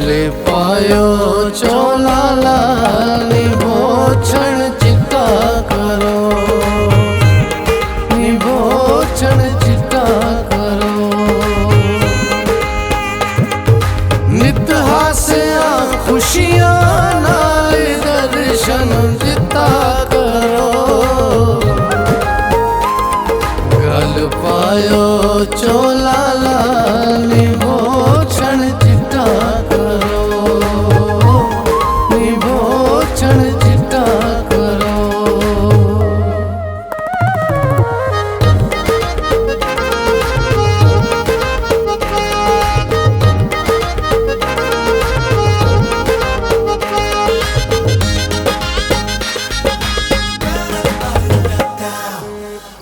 गले पायो चोला लाली भोछण चिट्टा करो, भोछण चिट्टा करो। नित हास्या खुशियां नाल दर्शन दिता करो। गल पायो चोला लाली भोछण चिट्टा करो, भोछण चिट्टा करो।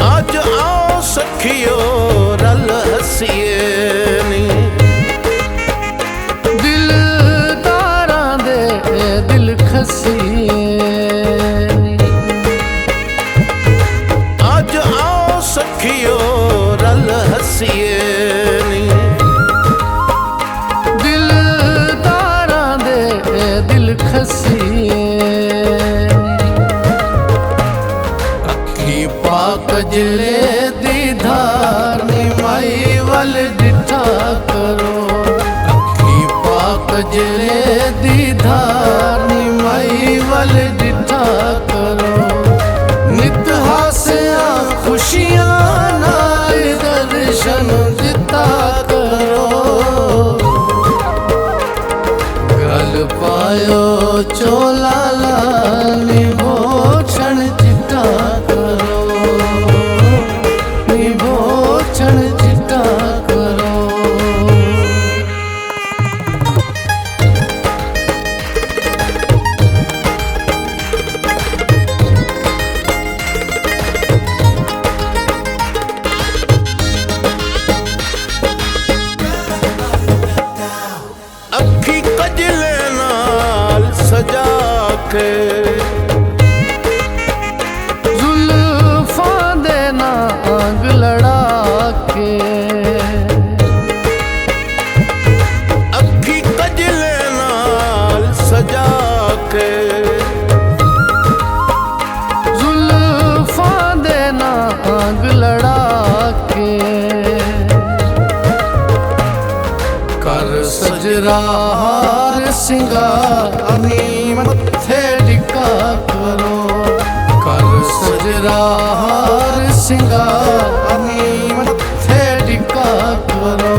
आज आओ सखियो रल हसीए नी, दिलदारां दे दिल खसीए नी। आज आओ सखियो रल हसीए नी, दिलदारां दे दिल खसीए नी। अखी पाक जिले दी धार नी माई वल डिठा करो। अखी पाक जिले दी धार नी माई वल डिठा करो। नित हास्या खुशियां नाल दर्शन दिता करो। गल पायो चोला लाली भोछण चिट्टा करो, भोछण चिट्टा करो। अखी कजले नाल सजा के, जुल्फां दे नाग लड़ा के। अखी कजले नाल सजा के, जुल्फां दे नाग लड़ा के। कर सजरा हार सिंगार नी मत्थे टिका करो। कर सजरा हार सिंगार नी मत्थे टिका करो।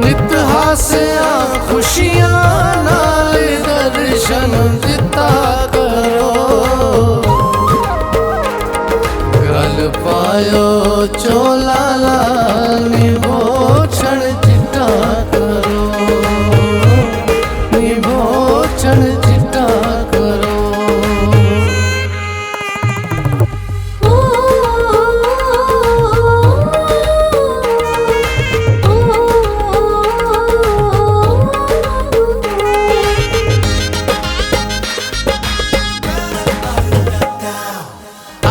नित हास्या खुशियां नाल दर्शन दिता करो। गल पायो चोला लाली भोछण चिट्टा करो, भोछण चिट्टा करो।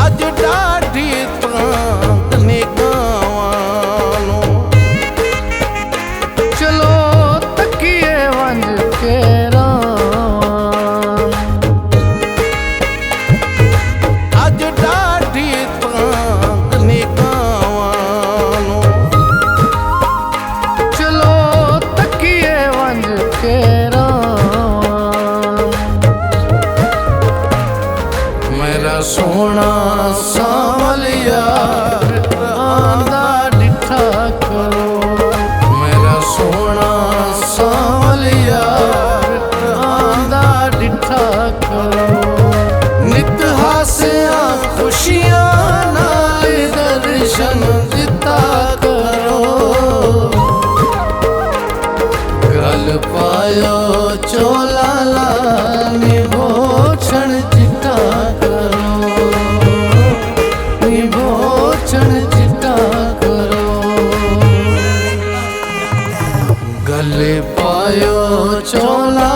आज डाढ़ी प्रांत निगावां नू, चलो तकिए वंज के राम। आज डाढ़ी प्रांत निगावां नू, चलो तकिए वंज के राम। मेरा सोना सांवल यार आंदा डिठा करो। मेरा सोना सांवल यार आंदा डिठा करो। नित हास्या खुशियां नाल दर्शन दिता करो। गल पायो चोला लाली भोछण चिट्टा करो, भोछण चिट्टा करो। गले पायो चोला